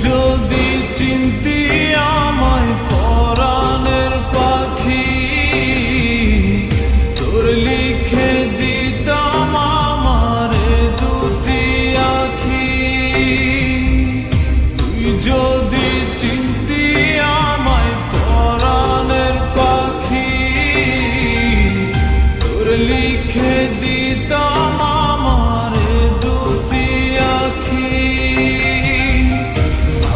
যদি চিনতি আমায় পরাণের পাখি, তোর লিখে দিতাম আমারে দুটি আখি। তুই যদি চিনতি আমায় পরাণের পাখি, তোর লিখে দিতাম আমারে দুটি আখি।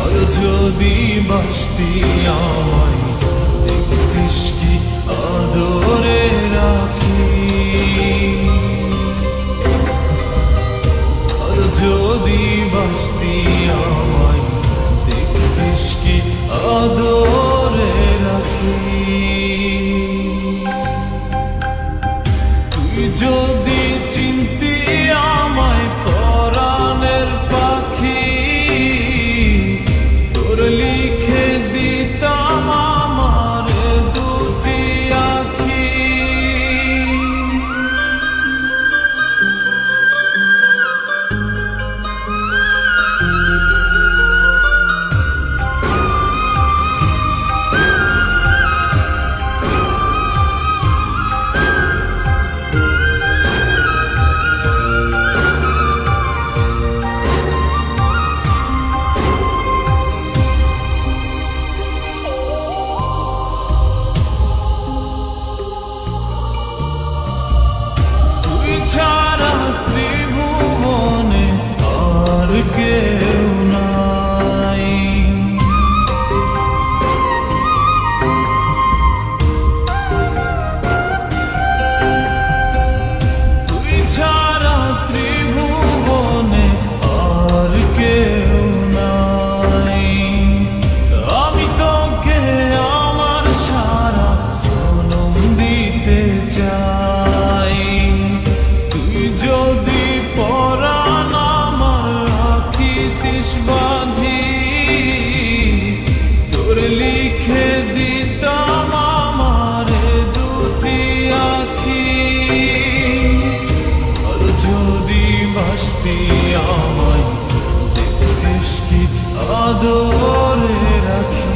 আর যদি বাসতি আমায় দেখতিস কি আদরে রাখি। আর যদি বাসতি আমায় দেখতিস কি আদরে রাখি। তুই যদি চিনতি আমায় পরাণের পাখি, তোর লিখে দিতাম আমার দুটি আখি। ছাড়া ত্রিভুবনে আর কেউ নাই। তুই ছাড়া ত্রিভুবনে আর কেউ নাই। আমি তোকে আমার সারা জনম দিতে চাই। যদি পরাণ আমার রাখিতিস বাঁধি, তোর লিখে দিতাম আমারে দুটি আখি। আর যদি বাসতি আমায় দেখতিস কি আদরে রাখি।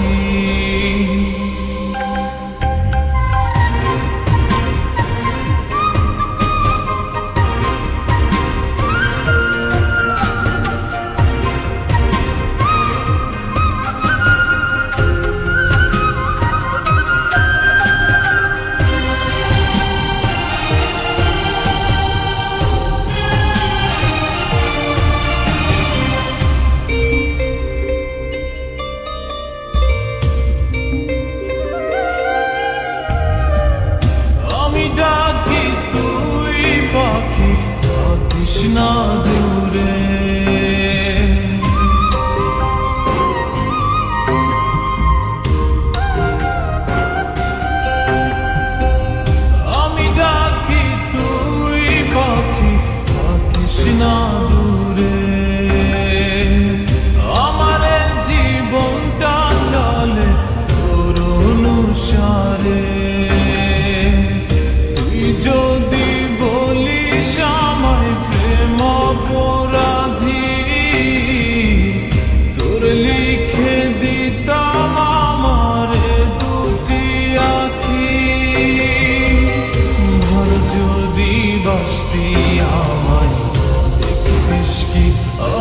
ডাকি তুই পাখি থাকিস না দূরে। আমি ডাকি তুই পাখি থাকিস না দূরে। আমার জীবনটা চলে তোর অনুসারে। যদি বলিস আমায় প্রেম অপরাধী, তোর লিখে দিতাম আমারে দুটি আখি। ভর যদি বাসতি আমায় দেখতিস কি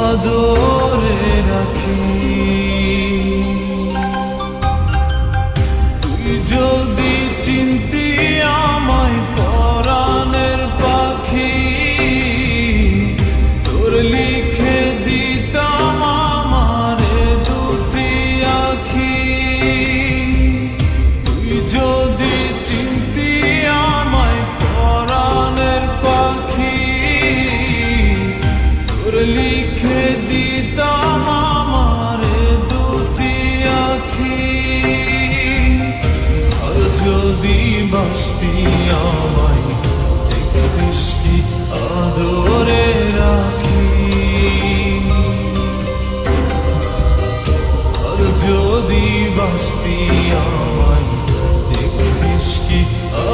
আদরে রাখি। তুই যদি চিনতি আমায় পরাণের পাখি, তোর লিখে দিতাম আমারে দুটি আখি। তুই যদি চিনতি আমায় পরাণের পাখি, তোর লিখে দিতাম আমারে দুটি আখি। আর যদি বাসতি আমায় দেখতিস কি আদরে রাখি। আর যদি বাসতি আমায় দেখতিস কি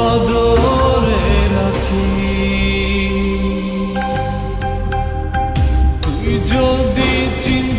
আদরে রাখি। তুই যদি চিন্তা